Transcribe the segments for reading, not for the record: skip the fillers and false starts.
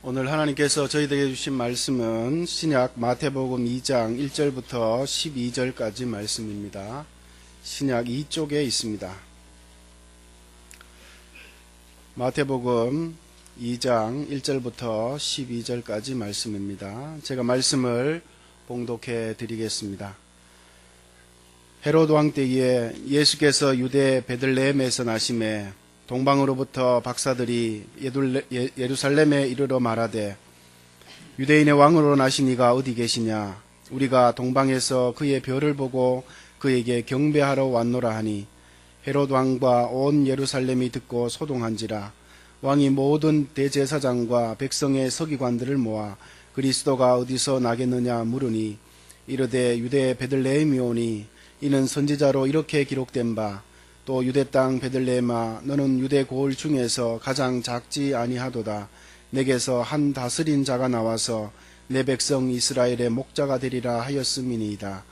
오늘 하나님께서 저희들에게 주신 말씀은 신약 마태복음 2장 1절부터 12절까지 말씀입니다. 신약 2쪽에 있습니다. 마태복음 2장 1절부터 12절까지 말씀입니다. 제가 말씀을 봉독해 드리겠습니다. 헤롯 왕 때에 예수께서 유대 베들레헴에서 나심에 동방으로부터 박사들이 예루살렘에 이르러 말하되 유대인의 왕으로 나신 이가 어디 계시냐? 우리가 동방에서 그의 별을 보고 그에게 경배하러 왔노라 하니 헤롯 왕과 온 예루살렘이 듣고 소동한지라. 왕이 모든 대제사장과 백성의 서기관들을 모아 그리스도가 어디서 나겠느냐 물으니 이르되 유대 베들레헴이오니 이는 선지자로 이렇게 기록된 바 또 유대 땅 베들레헴아 너는 유대 고을 중에서 가장 작지 아니하도다. 내게서 한 다스린 자가 나와서 내 백성 이스라엘의 목자가 되리라 하였음이니이다.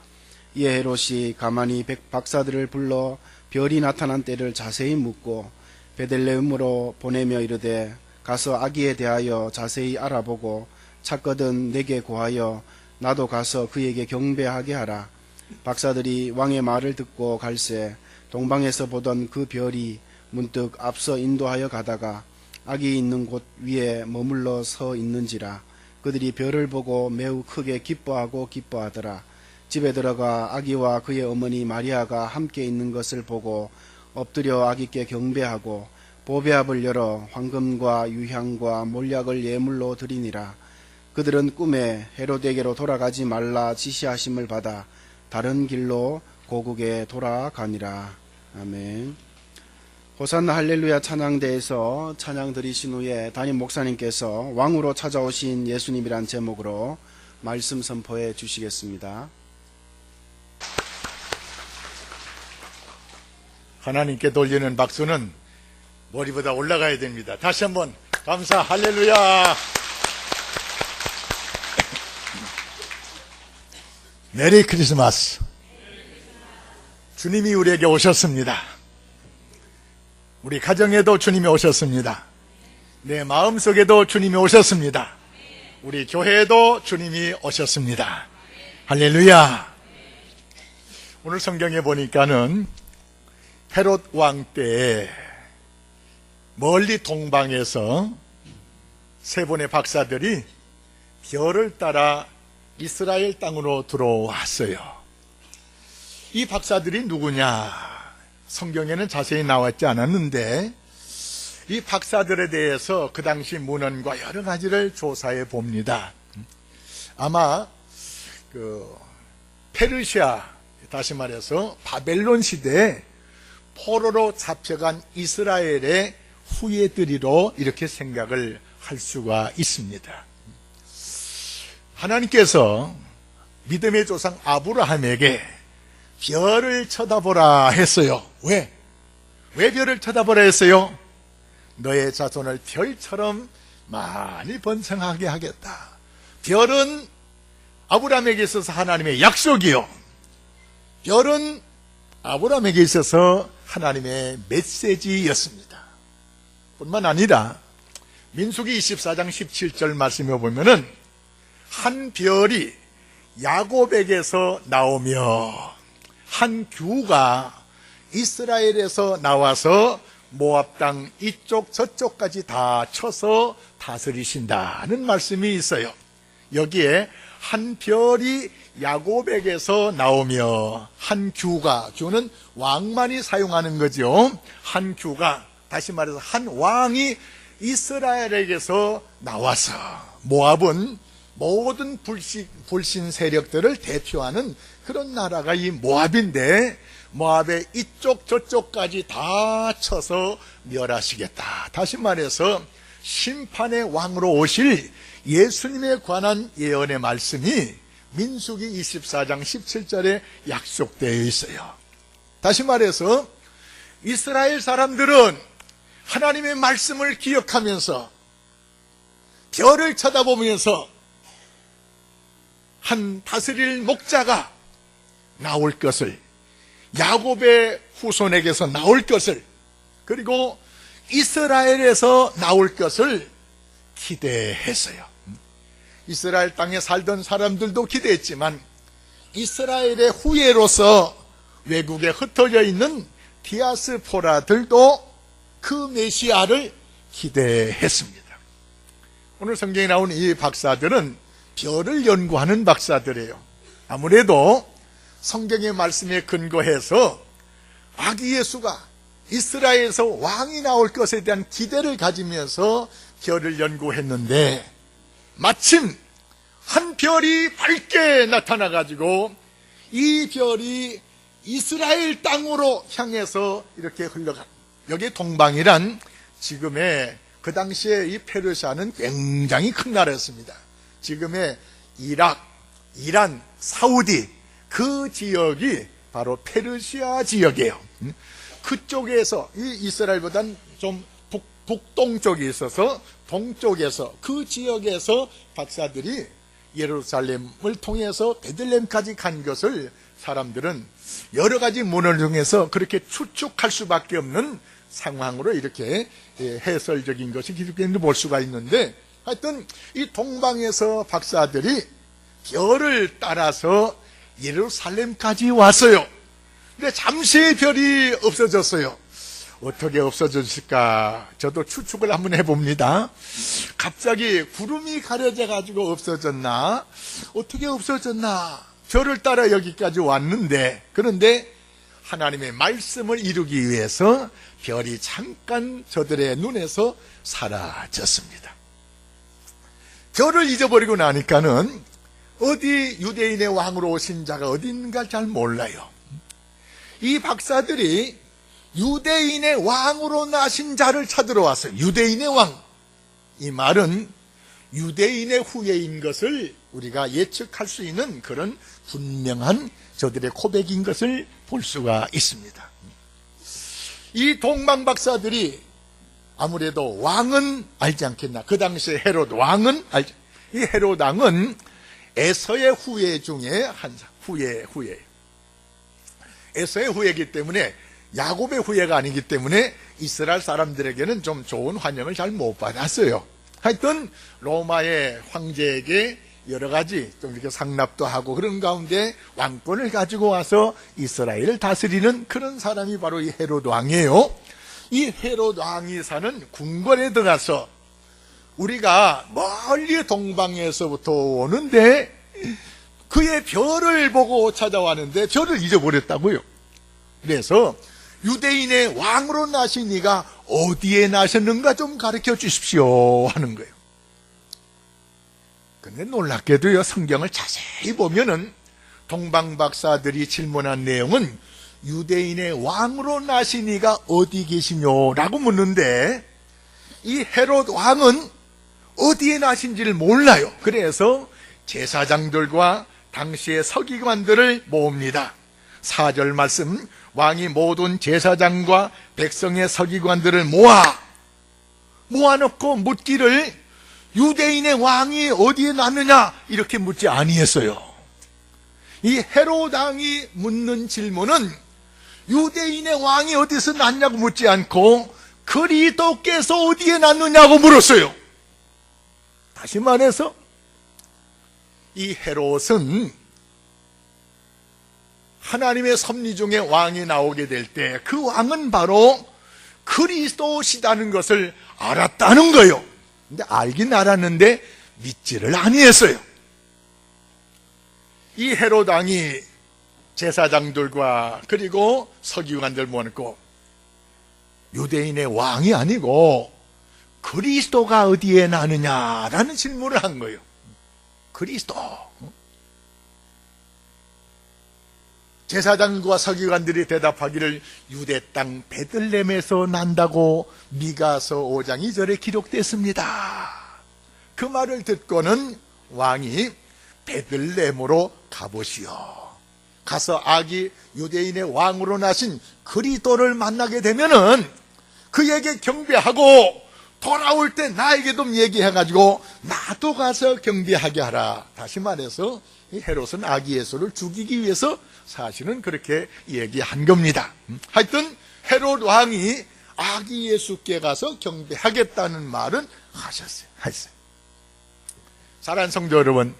이에 헤롯이 가만히 박사들을 불러 별이 나타난 때를 자세히 묻고 베들레헴으로 보내며 이르되 가서 아기에 대하여 자세히 알아보고 찾거든 내게 고하여 나도 가서 그에게 경배하게 하라. 박사들이 왕의 말을 듣고 갈새 동방에서 보던 그 별이 문득 앞서 인도하여 가다가 아기 있는 곳 위에 머물러 서 있는지라. 그들이 별을 보고 매우 크게 기뻐하더라. 집에 들어가 아기와 그의 어머니 마리아가 함께 있는 것을 보고 엎드려 아기께 경배하고 보배압을 열어 황금과 유향과 몰약을 예물로 드리니라. 그들은 꿈에 헤롯에게로 돌아가지 말라 지시하심을 받아 다른 길로 고국에 돌아가니라. 아멘. 호산나 할렐루야 찬양대에서 찬양 드리신 후에 담임 목사님께서 왕으로 찾아오신 예수님이란 제목으로 말씀 선포해 주시겠습니다. 하나님께 돌리는 박수는 머리보다 올라가야 됩니다. 다시 한번 감사 할렐루야. 메리 크리스마스. 주님이 우리에게 오셨습니다. 우리 가정에도 주님이 오셨습니다. 내 마음속에도 주님이 오셨습니다. 우리 교회에도 주님이 오셨습니다. 할렐루야. 오늘 성경에 보니까는 헤롯 왕 때에 멀리 동방에서 세 분의 박사들이 별을 따라 이스라엘 땅으로 들어왔어요. 이 박사들이 누구냐? 성경에는 자세히 나왔지 않았는데 이 박사들에 대해서 그 당시 문헌과 여러 가지를 조사해 봅니다. 아마 페르시아, 다시 말해서 바벨론 시대에 포로로 잡혀간 이스라엘의 후예들이로 이렇게 생각을 할 수가 있습니다. 하나님께서 믿음의 조상 아브라함에게 별을 쳐다보라 했어요. 왜 별을 쳐다보라 했어요? 너의 자손을 별처럼 많이 번성하게 하겠다. 별은 아브라함에게 있어서 하나님의 약속이요, 별은 아브라함에게 있어서 하나님의 메시지였습니다. 뿐만 아니라 민수기 24장 17절 말씀에 보면은 한 별이 야곱에게서 나오며 한 규가 이스라엘에서 나와서 모압 땅 이쪽 저쪽까지 다 쳐서 다스리신다는 말씀이 있어요. 여기에 한 별이 야곱에게서 나오며 한 규는 왕만이 사용하는 거죠. 한 규가, 다시 말해서 한 왕이 이스라엘에게서 나와서, 모압은 모든 불신 세력들을 대표하는 그런 나라가 이 모압인데 모압의 이쪽 저쪽까지 다 쳐서 멸하시겠다. 다시 말해서 심판의 왕으로 오실 예수님에 관한 예언의 말씀이 민수기 24장 17절에 약속되어 있어요. 다시 말해서 이스라엘 사람들은 하나님의 말씀을 기억하면서 별을 쳐다보면서 한 다스릴 목자가 나올 것을, 야곱의 후손에게서 나올 것을, 그리고 이스라엘에서 나올 것을 기대했어요. 이스라엘 땅에 살던 사람들도 기대했지만 이스라엘의 후예로서 외국에 흩어져 있는 디아스포라들도 그 메시아를 기대했습니다. 오늘 성경에 나온 이 박사들은 별을 연구하는 박사들이에요. 아무래도 성경의 말씀에 근거해서 아기 예수가 이스라엘에서 왕이 나올 것에 대한 기대를 가지면서 별을 연구했는데 마침 한 별이 밝게 나타나가지고 이 별이 이스라엘 땅으로 향해서 이렇게 흘러간, 여기 동방이란 지금의 그 당시에 이 페르시아는 굉장히 큰 나라였습니다. 지금의 이락, 이란, 사우디 그 지역이 바로 페르시아 지역이에요. 그쪽에서 이 이스라엘보다는 좀 북동쪽에 있어서 동쪽에서 그 지역에서 박사들이 예루살렘을 통해서 베들레헴까지 간 것을 사람들은 여러 가지 문헌을 통해서 그렇게 추측할 수밖에 없는 상황으로 이렇게 해설적인 것이 기록되는 볼 수가 있는데, 하여튼 이 동방에서 박사들이 별을 따라서 예루살렘까지 왔어요. 근데 잠시 별이 없어졌어요. 어떻게 없어졌을까? 저도 추측을 한번 해봅니다. 갑자기 구름이 가려져 가지고 없어졌나? 어떻게 없어졌나? 별을 따라 여기까지 왔는데, 그런데 하나님의 말씀을 이루기 위해서 별이 잠깐 저들의 눈에서 사라졌습니다. 별을 잊어버리고 나니까는 어디 유대인의 왕으로 오신 자가 어딘가 잘 몰라요. 이 박사들이 유대인의 왕으로 나신 자를 찾으러 왔어요. 유대인의 왕. 이 말은 유대인의 후예인 것을 우리가 예측할 수 있는 그런 분명한 저들의 고백인 것을 볼 수가 있습니다. 이 동방 박사들이 아무래도 왕은 알지 않겠나. 그 당시에 헤롯 왕은 알지. 이 헤롯 왕은 에서의 후예 중에 한 후예예요. 에서의 후예이기 때문에, 야곱의 후예가 아니기 때문에 이스라엘 사람들에게는 좀 좋은 환영을 잘 못 받았어요. 하여튼 로마의 황제에게 여러 가지 좀 이렇게 상납도 하고 그런 가운데 왕권을 가지고 와서 이스라엘을 다스리는 그런 사람이 바로 이 헤롯 왕이에요. 이 헤롯 왕이 사는 궁궐에 들어가서 우리가 멀리 동방에서부터 오는데 그의 별을 보고 찾아왔는데 별을 잊어버렸다고요. 그래서 유대인의 왕으로 나신 이가 어디에 나셨는가 좀 가르쳐 주십시오 하는 거예요. 근데 놀랍게도요, 성경을 자세히 보면은 동방 박사들이 질문한 내용은 유대인의 왕으로 나신 이가 어디 계시뇨라고 묻는데 이 헤롯 왕은 어디에 나신지를 몰라요. 그래서 제사장들과 당시의 서기관들을 모읍니다. 4절 말씀, 왕이 모든 제사장과 백성의 서기관들을 모아놓고 묻기를 유대인의 왕이 어디에 났느냐 이렇게 묻지 아니했어요. 이 헤롯 왕이 묻는 질문은 유대인의 왕이 어디서 났냐고 묻지 않고 그리스도께서 어디에 났느냐고 물었어요. 다시 말해서 이 헤롯은 하나님의 섭리 중에 왕이 나오게 될 때 그 왕은 바로 그리스도시다는 것을 알았다는 거예요. 근데 알긴 알았는데 믿지를 아니했어요. 이 헤롯 왕이 제사장들과 그리고 서기관들 모았고 유대인의 왕이 아니고 그리스도가 어디에 나느냐라는 질문을 한 거예요. 그리스도. 제사장과 서기관들이 대답하기를 유대 땅 베들레헴에서 난다고 미가서 5장 2절에 기록됐습니다. 그 말을 듣고는 왕이 베들레헴으로 가보시오. 가서 아기 유대인의 왕으로 나신 그리스도를 만나게 되면은 그에게 경배하고 돌아올 때 나에게 좀 얘기해가지고 나도 가서 경배하게 하라. 다시 말해서 이 헤롯은 아기 예수를 죽이기 위해서 사실은 그렇게 얘기한 겁니다. 하여튼 헤롯 왕이 아기 예수께 가서 경배하겠다는 말은 하셨어요. 사랑하는 성도 여러분,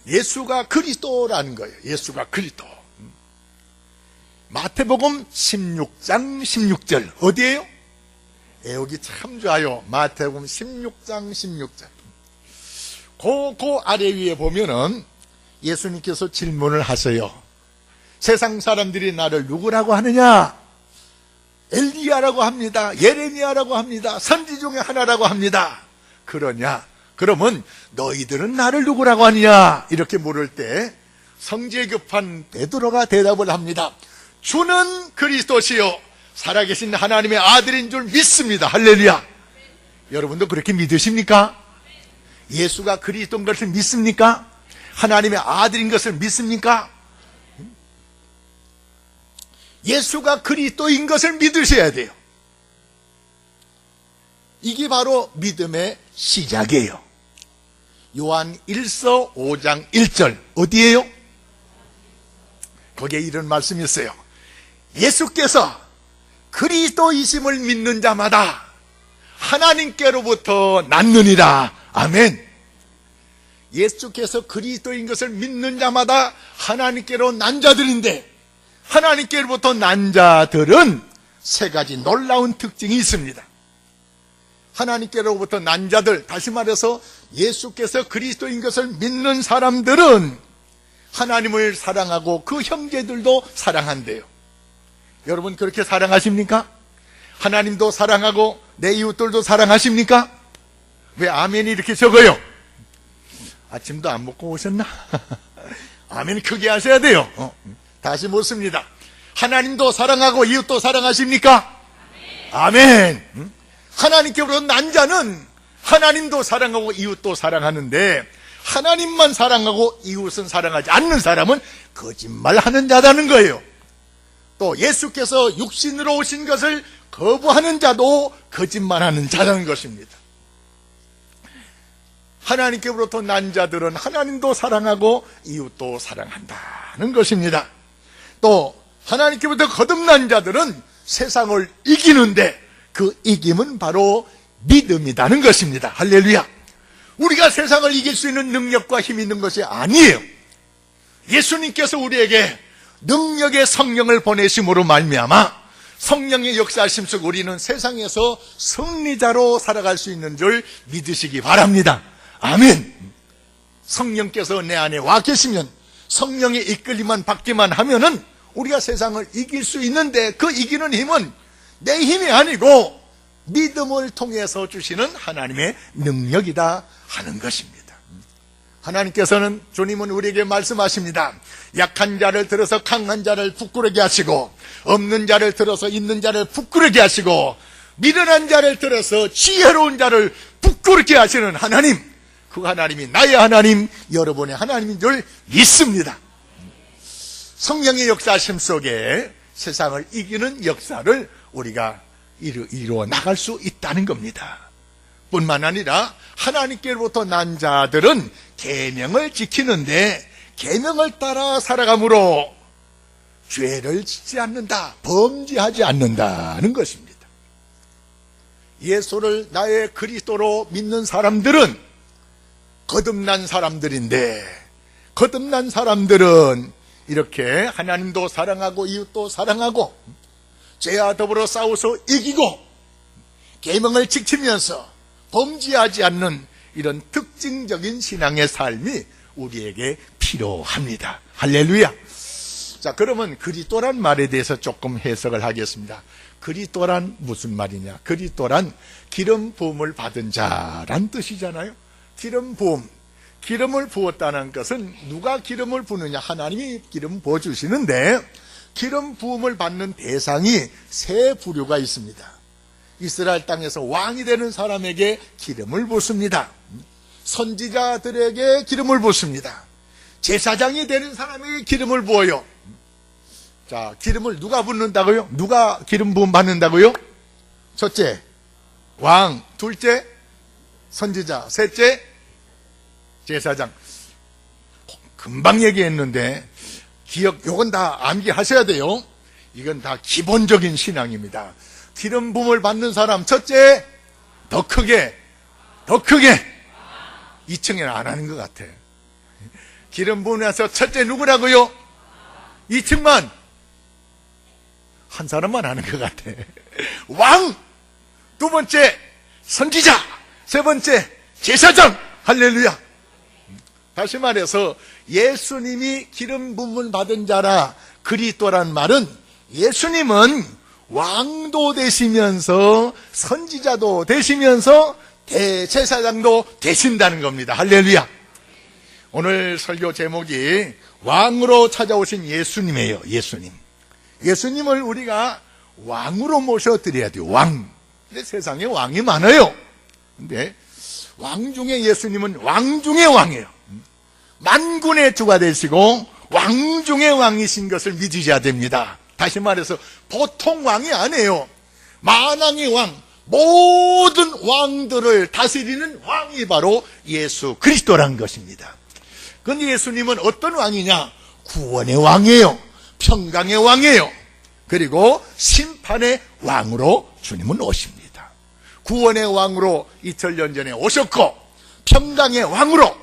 예수가 그리스도라는 거예요. 예수가 그리스도. 마태복음 16장 16절 어디예요? 여기 참 좋아요. 마태복음 16장 16절. 그 아래 위에 보면은 예수님께서 질문을 하세요. 세상 사람들이 나를 누구라고 하느냐? 엘리야라고 합니다. 예레미야라고 합니다. 선지 중에 하나라고 합니다. 그러면 너희들은 나를 누구라고 하느냐? 이렇게 물을 때 성질 급한 베드로가 대답을 합니다. 주는 그리스도시요 살아계신 하나님의 아들인 줄 믿습니다. 할렐루야. 여러분도 그렇게 믿으십니까? 예수가 그리스도인 것을 믿습니까? 하나님의 아들인 것을 믿습니까? 예수가 그리스도인 것을 믿으셔야 돼요. 이게 바로 믿음의 시작이에요. 요한 1서 5장 1절 어디예요? 거기에 이런 말씀이 있어요. 예수께서 그리스도이심을 믿는 자마다 하나님께로부터 낳느니라. 아멘. 예수께서 그리스도인 것을 믿는 자마다 하나님께로 난 자들인데, 하나님께로부터 난 자들은 세 가지 놀라운 특징이 있습니다. 하나님께로부터 난 자들, 다시 말해서 예수께서 그리스도인 것을 믿는 사람들은 하나님을 사랑하고 그 형제들도 사랑한대요. 여러분 그렇게 사랑하십니까? 하나님도 사랑하고 내 이웃들도 사랑하십니까? 왜 아멘이 이렇게 적어요? 아침도 안 먹고 오셨나? 아멘 크게 하셔야 돼요. 다시 묻습니다. 하나님도 사랑하고 이웃도 사랑하십니까? 아멘. 하나님께로부터 난 자는 하나님도 사랑하고 이웃도 사랑하는데, 하나님만 사랑하고 이웃은 사랑하지 않는 사람은 거짓말하는 자라는 거예요. 또 예수께서 육신으로 오신 것을 거부하는 자도 거짓말하는 자라는 것입니다. 하나님께로부터 난 자들은 하나님도 사랑하고 이웃도 사랑한다는 것입니다. 또 하나님께로부터 거듭난 자들은 세상을 이기는데 그 이김은 바로 믿음이라는 것입니다. 할렐루야. 우리가 세상을 이길 수 있는 능력과 힘이 있는 것이 아니에요. 예수님께서 우리에게 능력의 성령을 보내심으로 말미암아 성령의 역사하심 속 우리는 세상에서 승리자로 살아갈 수 있는 줄 믿으시기 바랍니다. 아멘. 성령께서 내 안에 와 계시면, 성령의 이끌림만 받기만 하면은 우리가 세상을 이길 수 있는데, 그 이기는 힘은 내 힘이 아니고 믿음을 통해서 주시는 하나님의 능력이다 하는 것입니다. 하나님께서는, 주님은 우리에게 말씀하십니다. 약한 자를 들어서 강한 자를 부끄러게 하시고, 없는 자를 들어서 있는 자를 부끄러게 하시고, 미련한 자를 들어서 지혜로운 자를 부끄럽게 하시는 하나님, 그 하나님이 나의 하나님, 여러분의 하나님인 줄 믿습니다. 성령의 역사심 속에 세상을 이기는 역사를 우리가 이루어 나갈 수 있다는 겁니다. 뿐만 아니라 하나님께로부터 난 자들은 계명을 지키는데, 계명을 따라 살아가므로 죄를 짓지 않는다, 범죄하지 않는다는 것입니다. 예수를 나의 그리스도로 믿는 사람들은 거듭난 사람들인데, 거듭난 사람들은 이렇게 하나님도 사랑하고 이웃도 사랑하고 죄와 더불어 싸워서 이기고 계명을 지키면서 범죄하지 않는 이런 특징적인 신앙의 삶이 우리에게 필요합니다. 할렐루야. 자, 그러면 그리스도란 말에 대해서 조금 해석을 하겠습니다. 그리스도란 무슨 말이냐? 그리스도란 기름 부음을 받은 자란 뜻이잖아요. 기름 부음, 기름을 부었다는 것은 누가 기름을 부느냐? 하나님이 기름 부어주시는데, 기름 부음을 받는 대상이 세 부류가 있습니다. 이스라엘 땅에서 왕이 되는 사람에게 기름을 붓습니다. 선지자들에게 기름을 붓습니다. 제사장이 되는 사람에게 기름을 부어요. 자, 기름을 누가 붓는다고요? 누가 기름 부음 받는다고요? 첫째, 왕. 둘째, 선지자. 셋째, 제사장. 금방 얘기했는데 요건 다 암기하셔야 돼요. 이건 다 기본적인 신앙입니다. 기름 부음을 받는 사람, 첫째, 더 크게 2층에는 안 하는 것 같아. 기름 부음에서 첫째 누구라고요? 2층만 한 사람만 하는 것 같아. 왕, 두 번째 선지자, 세 번째 제사장. 할렐루야. 다시 말해서 예수님이 기름 부음을 받은 자라 그리스도란 말은 예수님은 왕도 되시면서 선지자도 되시면서 대제사장도 되신다는 겁니다. 할렐루야. 오늘 설교 제목이 왕으로 찾아오신 예수님이에요. 예수님을 우리가 왕으로 모셔드려야 돼요. 왕. 근데 세상에 왕이 많아요. 근데 왕 중에 예수님은 왕 중의 왕이에요. 만군의 주가 되시고 왕 중의 왕이신 것을 믿으셔야 됩니다. 다시 말해서 보통 왕이 아니에요. 만왕의 왕, 모든 왕들을 다스리는 왕이 바로 예수 그리스도라는 것입니다. 그런데 예수님은 어떤 왕이냐? 구원의 왕이에요. 평강의 왕이에요. 그리고 심판의 왕으로 주님은 오십니다. 구원의 왕으로 2000년 전에 오셨고 평강의 왕으로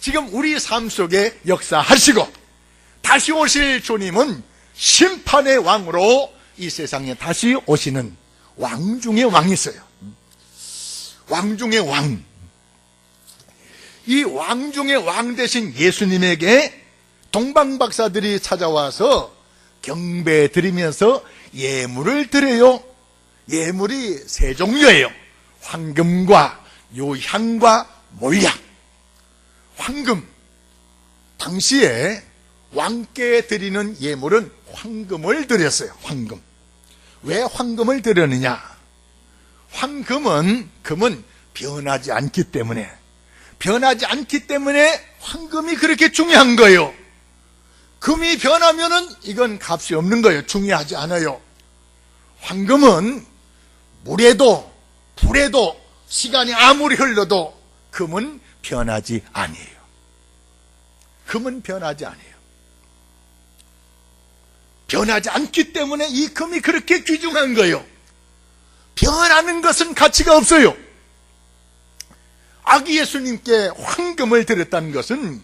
지금 우리 삶 속에 역사하시고 다시 오실 주님은 심판의 왕으로 이 세상에 다시 오시는 왕 중의 왕이세요. 왕 중의 왕. 이 왕 중의 왕 되신 예수님에게 동방박사들이 찾아와서 경배 드리면서 예물을 드려요. 예물이 세 종류예요. 황금과 유향과 몰약. 황금, 당시에 왕께 드리는 예물은 황금을 드렸어요. 황금. 왜 황금을 드렸느냐? 금은 변하지 않기 때문에 황금이 그렇게 중요한 거예요. 금이 변하면은 이건 값이 없는 거예요. 중요하지 않아요. 황금은 물에도 불에도 시간이 아무리 흘러도 금은 변하지 아니에요. 금은 변하지 않아요. 변하지 않기 때문에 이 금이 그렇게 귀중한 거예요. 변하는 것은 가치가 없어요. 아기 예수님께 황금을 드렸다는 것은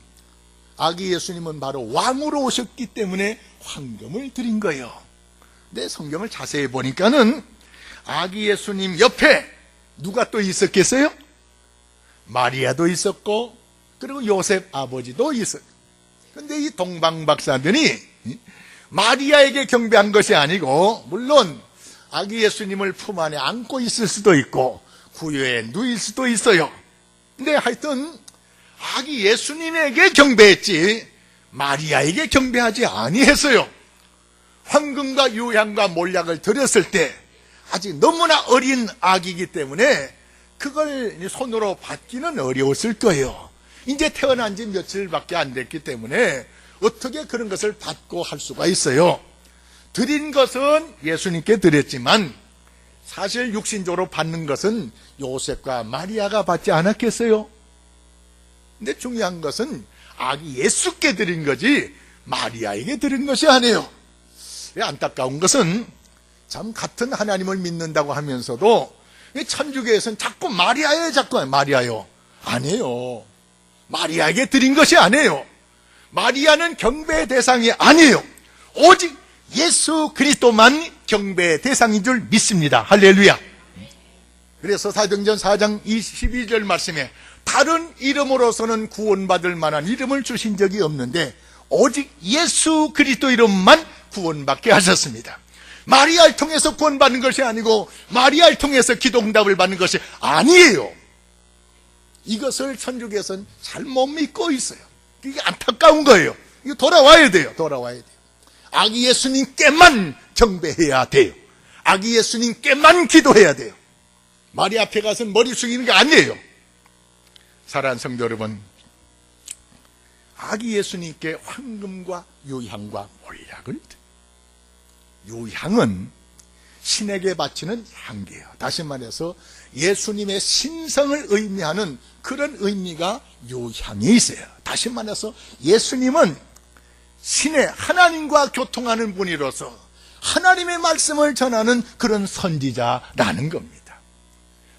아기 예수님은 바로 왕으로 오셨기 때문에 황금을 드린 거예요. 근데 성경을 자세히 보니까는 아기 예수님 옆에 누가 또 있었겠어요? 마리아도 있었고 그리고 요셉 아버지도 있었고. 근데 이 동방박사들이 마리아에게 경배한 것이 아니고 물론 아기 예수님을 품 안에 안고 있을 수도 있고 구유에 누일 수도 있어요. 근데 하여튼 아기 예수님에게 경배했지 마리아에게 경배하지 아니했어요. 황금과 유향과 몰약을 드렸을 때 아직 너무나 어린 아기이기 때문에 그걸 손으로 받기는 어려웠을 거예요. 이제 태어난 지 며칠밖에 안 됐기 때문에 어떻게 그런 것을 받고 할 수가 있어요. 드린 것은 예수님께 드렸지만 사실 육신적으로 받는 것은 요셉과 마리아가 받지 않았겠어요? 근데 중요한 것은 아기 예수께 드린 거지 마리아에게 드린 것이 아니에요. 안타까운 것은 참 같은 하나님을 믿는다고 하면서도 천주교에서는 자꾸 마리아요. 아니에요. 마리아에게 드린 것이 아니에요. 마리아는 경배의 대상이 아니에요. 오직 예수 그리스도만 경배의 대상인 줄 믿습니다. 할렐루야. 그래서 사도행전 4장 22절 말씀에 다른 이름으로서는 구원받을 만한 이름을 주신 적이 없는데 오직 예수 그리스도 이름만 구원받게 하셨습니다. 마리아를 통해서 구원받는 것이 아니고 마리아를 통해서 기도응답을 받는 것이 아니에요. 이것을 천주교에서는 잘못 믿고 있어요. 이게 안타까운 거예요. 이거 돌아와야 돼요. 아기 예수님께만 경배해야 돼요. 아기 예수님께만 기도해야 돼요. 마리아 앞에 가서는 머리 숙이는 게 아니에요. 사랑하는 성도 여러분, 아기 예수님께 황금과 유향과 몰약을 유향은 신에게 바치는 향기예요. 다시 말해서 예수님의 신성을 의미하는 그런 의미가 유향이 있어요. 다시 말해서 예수님은 신의 하나님과 교통하는 분이로서 하나님의 말씀을 전하는 그런 선지자라는 겁니다.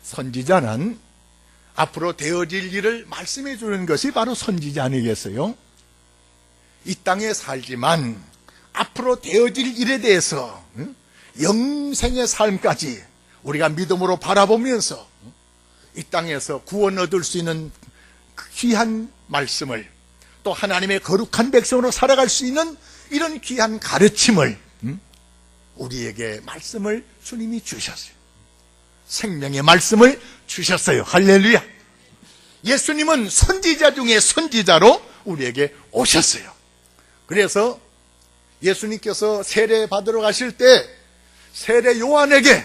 선지자는 앞으로 되어질 일을 말씀해 주는 것이 바로 선지자 아니겠어요? 이 땅에 살지만 앞으로 되어질 일에 대해서 영생의 삶까지 우리가 믿음으로 바라보면서 이 땅에서 구원 얻을 수 있는 귀한 말씀을, 또 하나님의 거룩한 백성으로 살아갈 수 있는 이런 귀한 가르침을 우리에게 말씀을 주님이 주셨어요. 생명의 말씀을 주셨어요. 할렐루야. 예수님은 선지자 중에 선지자로 우리에게 오셨어요. 그래서 예수님께서 세례 받으러 가실 때 세례 요한을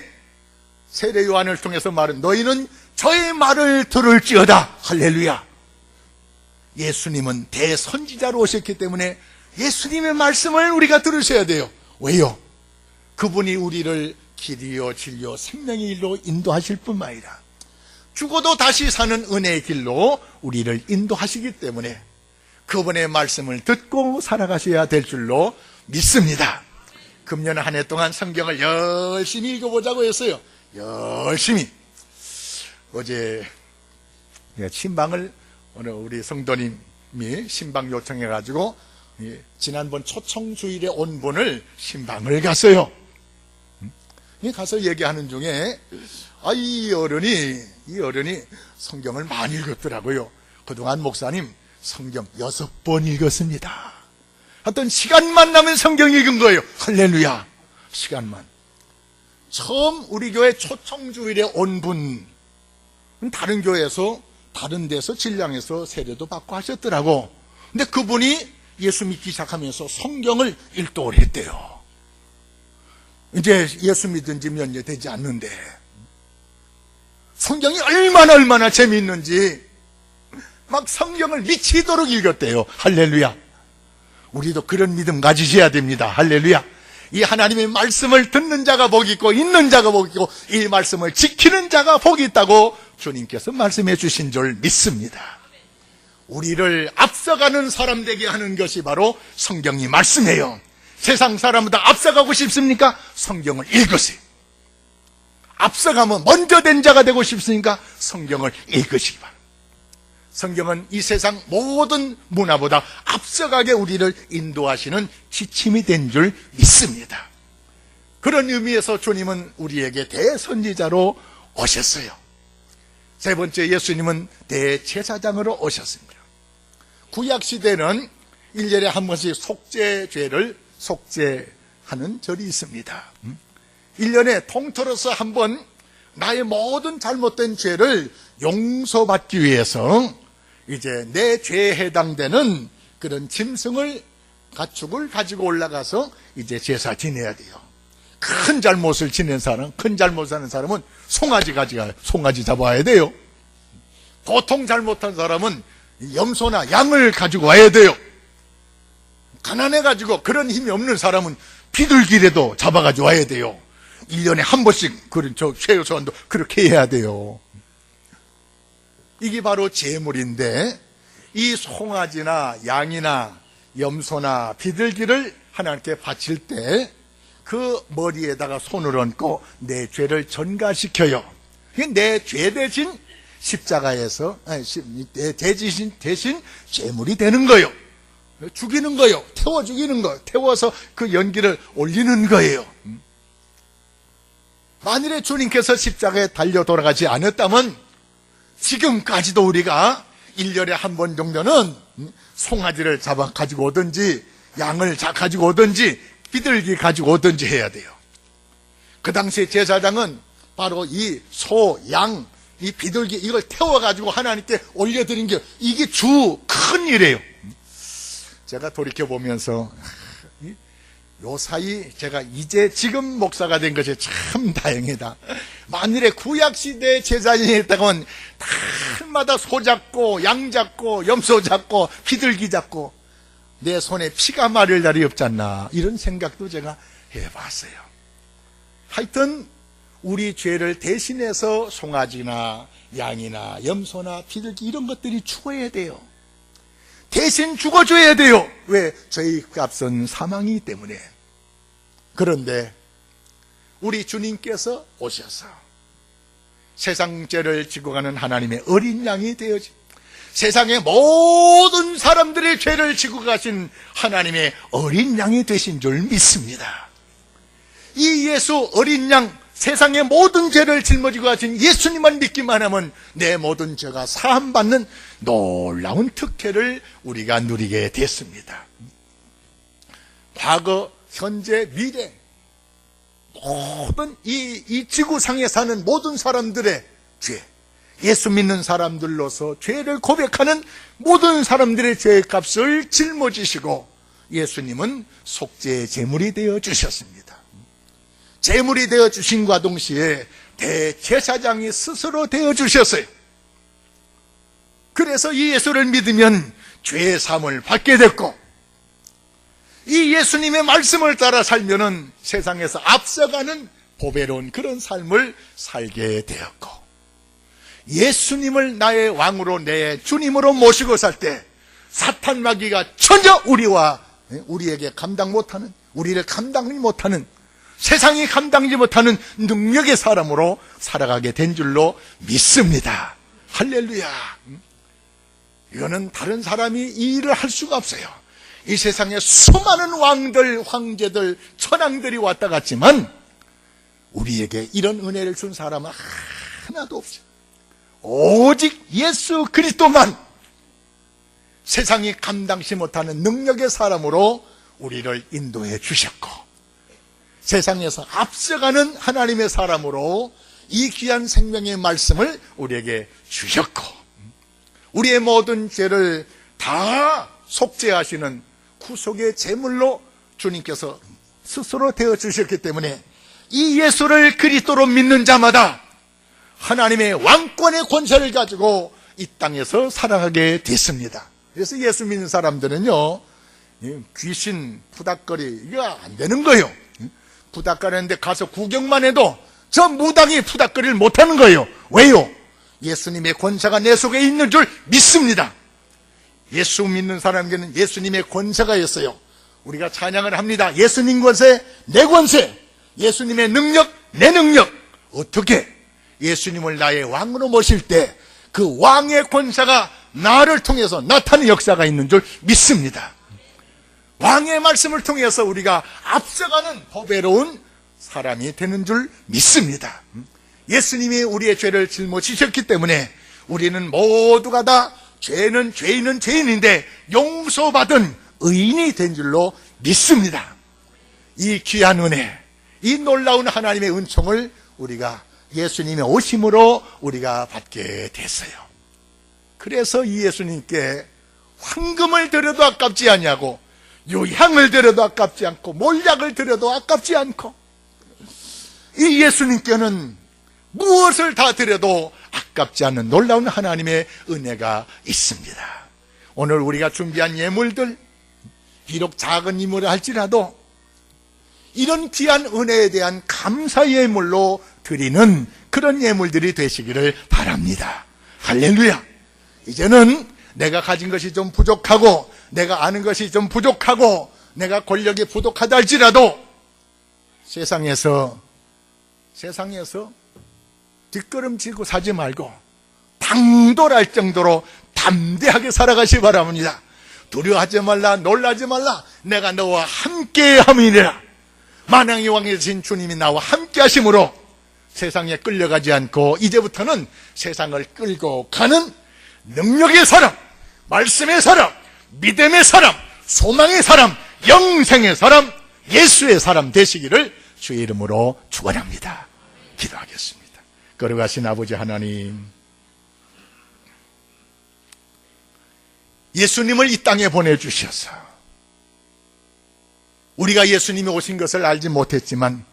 통해서 말은 너희는 저의 말을 들을지어다. 할렐루야. 예수님은 대선지자로 오셨기 때문에 예수님의 말씀을 우리가 들으셔야 돼요. 왜요? 그분이 우리를 길이요 진리요 생명의 일로 인도하실 뿐만 아니라 죽어도 다시 사는 은혜의 길로 우리를 인도하시기 때문에 그분의 말씀을 듣고 살아가셔야 될 줄로 믿습니다. 금년 한 해 동안 성경을 열심히 읽어보자고 했어요. 열심히. 어제 신방을 오늘 우리 성도님이 신방 요청해가지고 지난번 초청주일에 온 분을 신방을 갔어요. 가서 얘기하는 중에 이 어른이 성경을 많이 읽었더라고요. 그동안 목사님 성경 6번 읽었습니다. 하여튼 시간만 나면 성경 읽은 거예요. 할렐루야. 시간만. 처음 우리 교회 초청주일에 온 분은 다른 교회에서 다른 데서 진량에서 세례도 받고 하셨더라고. 근데 그분이 예수 믿기 시작하면서 성경을 일독을 했대요. 이제 예수 믿은 지 몇 년 되지 않는데 성경이 얼마나 재미있는지 막 성경을 미치도록 읽었대요. 할렐루야. 우리도 그런 믿음 가지셔야 됩니다. 할렐루야. 이 하나님의 말씀을 듣는 자가 복이 있고 읽는 자가 복이 있고 이 말씀을 지키는 자가 복이 있다고 주님께서 말씀해 주신 줄 믿습니다. 우리를 앞서가는 사람 되게 하는 것이 바로 성경이 말씀이에요. 세상 사람보다 앞서가고 싶습니까? 성경을 읽으세요. 앞서가면 먼저 된 자가 되고 싶으니까 성경을 읽으시기 바랍니다. 성경은 이 세상 모든 문화보다 앞서가게 우리를 인도하시는 지침이 된 줄 믿습니다. 그런 의미에서 주님은 우리에게 대선지자로 오셨어요. 세 번째, 예수님은 대제사장으로 오셨습니다. 구약시대는 1년에 한 번씩 속죄죄를 속죄하는 절이 있습니다. 1년에 통틀어서 한 번 나의 모든 잘못된 죄를 용서받기 위해서 이제 내 죄에 해당되는 그런 짐승을 가축을 가지고 올라가서 이제 제사 지내야 돼요. 큰 잘못을 지낸 사람, 큰 잘못하는 사람은 송아지 가져가요. 송아지 잡아야 돼요. 보통 잘못한 사람은 염소나 양을 가지고 와야 돼요. 가난해가지고 그런 힘이 없는 사람은 비둘기라도 잡아가지고 와야 돼요. 1년에 한 번씩 그런 최소한도 그렇게 해야 돼요. 이게 바로 제물인데 이 송아지나 양이나 염소나 비둘기를 하나님께 바칠 때 그 머리에다가 손을 얹고 내 죄를 전가시켜요. 내 죄 대신 십자가에서 내 대신 제물이 되는 거예요. 죽이는 거예요. 태워 죽이는 거예요. 태워서 그 연기를 올리는 거예요. 만일에 주님께서 십자가에 달려 돌아가지 않았다면 지금까지도 우리가 1년에 한 번 정도는 송아지를 잡아 가지고 오든지 양을 가지고 오든지 비둘기 가지고 오든지 해야 돼요. 그 당시에 제사장은 바로 이 소, 양, 이 비둘기 이걸 태워가지고 하나님께 올려드린 게 이게 주 큰 일이에요. 제가 돌이켜보면서 요 사이 제가 이제 지금 목사가 된 것이 참 다행이다. 만일에 구약시대 제사장이 했다면 달마다 소 잡고 양 잡고 염소 잡고 비둘기 잡고 내 손에 피가 마를 날이 없지 않나 이런 생각도 제가 해봤어요. 하여튼 우리 죄를 대신해서 송아지나 양이나 염소나 비둘기 이런 것들이 죽어야 돼요. 대신 죽어줘야 돼요. 왜? 죄의 값은 사망이기 때문에. 그런데 우리 주님께서 오셔서 세상 죄를 지고 가는 하나님의 어린 양이 되어진, 세상의 모든 사람들의 죄를 지고 가신 하나님의 어린 양이 되신 줄 믿습니다. 이 예수 어린 양, 세상의 모든 죄를 짊어지고 가신 예수님만 믿기만 하면 내 모든 죄가 사함받는 놀라운 특혜를 우리가 누리게 됐습니다. 과거, 현재, 미래 모든 이 지구상에 사는 모든 사람들의 죄, 예수 믿는 사람들로서 죄를 고백하는 모든 사람들의 죄의 값을 짊어지시고 예수님은 속죄의 제물이 되어 주셨습니다. 제물이 되어 주신과 동시에 대제사장이 스스로 되어 주셨어요. 그래서 이 예수를 믿으면 죄의 사함을 받게 됐고, 이 예수님의 말씀을 따라 살면은 세상에서 앞서가는 보배로운 그런 삶을 살게 되었고, 예수님을 나의 왕으로, 내 주님으로 모시고 살 때 사탄 마귀가 전혀 우리에게 감당 못하는, 우리를 감당하지 못하는, 세상이 감당하지 못하는 능력의 사람으로 살아가게 된 줄로 믿습니다. 할렐루야. 이거는 다른 사람이 이 일을 할 수가 없어요. 이 세상에 수많은 왕들, 황제들, 천황들이 왔다 갔지만 우리에게 이런 은혜를 준 사람은 하나도 없어요. 오직 예수 그리스도만 세상이 감당치 못하는 능력의 사람으로 우리를 인도해 주셨고, 세상에서 앞서가는 하나님의 사람으로 이 귀한 생명의 말씀을 우리에게 주셨고, 우리의 모든 죄를 다 속죄하시는 구속의 제물로 주님께서 스스로 되어 주셨기 때문에 이 예수를 그리스도로 믿는 자마다 하나님의 왕권의 권세를 가지고 이 땅에서 살아가게 됐습니다. 그래서 예수 믿는 사람들은요, 귀신, 푸닥거리 이거 안 되는 거예요. 푸닥거리는데 가서 구경만 해도 저 무당이 푸닥거리를 못하는 거예요. 왜요? 예수님의 권세가 내 속에 있는 줄 믿습니다. 예수 믿는 사람에게는 예수님의 권세가 있어요. 우리가 찬양을 합니다. 예수님 권세, 내 권세, 예수님의 능력, 내 능력. 어떻게? 예수님을 나의 왕으로 모실 때 그 왕의 권세가 나를 통해서 나타나는 역사가 있는 줄 믿습니다. 왕의 말씀을 통해서 우리가 앞서가는 보배로운 사람이 되는 줄 믿습니다. 예수님이 우리의 죄를 짊어지셨기 때문에 우리는 모두가 다 죄인은 죄인인데 용서받은 의인이 된 줄로 믿습니다. 이 귀한 은혜, 이 놀라운 하나님의 은총을 우리가 예수님의 오심으로 우리가 받게 됐어요. 그래서 이 예수님께 황금을 드려도 아깝지 않냐고, 유향을 드려도 아깝지 않고, 몰약을 드려도 아깝지 않고, 이 예수님께는 무엇을 다 드려도 아깝지 않은 놀라운 하나님의 은혜가 있습니다. 오늘 우리가 준비한 예물들, 비록 작은 예물을 할지라도 이런 귀한 은혜에 대한 감사 예물로 드리는 그런 예물들이 되시기를 바랍니다. 할렐루야. 이제는 내가 가진 것이 좀 부족하고, 내가 아는 것이 좀 부족하고, 내가 권력이 부족하다 할지라도 세상에서 뒷걸음치고 사지 말고 당돌할 정도로 담대하게 살아가시 바랍니다. 두려워하지 말라, 놀라지 말라. 내가 너와 함께 함이니라. 만왕의 왕이 되신 주님이 나와 함께 하심으로 세상에 끌려가지 않고 이제부터는 세상을 끌고 가는 능력의 사람, 말씀의 사람, 믿음의 사람, 소망의 사람, 영생의 사람, 예수의 사람 되시기를 주의 이름으로 축원합니다. 기도하겠습니다. 거룩하신 아버지 하나님, 예수님을 이 땅에 보내주셔서 우리가 예수님이 오신 것을 알지 못했지만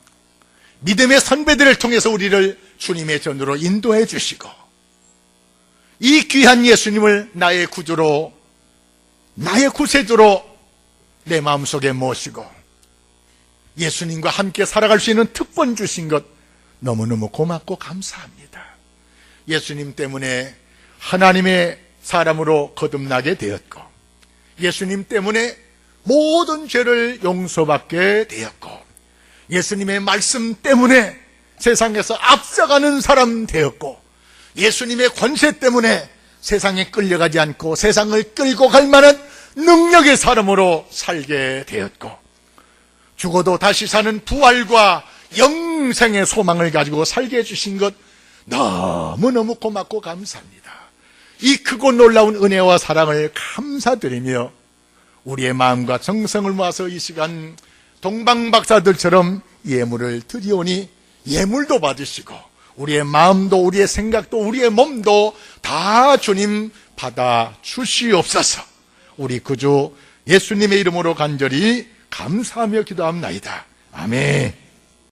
믿음의 선배들을 통해서 우리를 주님의 전으로 인도해 주시고, 이 귀한 예수님을 나의 구주로, 나의 구세주로 내 마음속에 모시고 예수님과 함께 살아갈 수 있는 특권 주신 것 너무너무 고맙고 감사합니다. 예수님 때문에 하나님의 사람으로 거듭나게 되었고, 예수님 때문에 모든 죄를 용서받게 되었고, 예수님의 말씀 때문에 세상에서 앞서가는 사람 되었고, 예수님의 권세 때문에 세상에 끌려가지 않고 세상을 끌고 갈 만한 능력의 사람으로 살게 되었고, 죽어도 다시 사는 부활과 영생의 소망을 가지고 살게 해주신 것 너무너무 고맙고 감사합니다. 이 크고 놀라운 은혜와 사랑을 감사드리며 우리의 마음과 정성을 모아서 이 시간 동방박사들처럼 예물을 드리오니 예물도 받으시고 우리의 마음도 우리의 생각도 우리의 몸도 다 주님 받아 주시옵소서. 우리 구주 예수님의 이름으로 간절히 감사하며 기도합나이다. 아멘.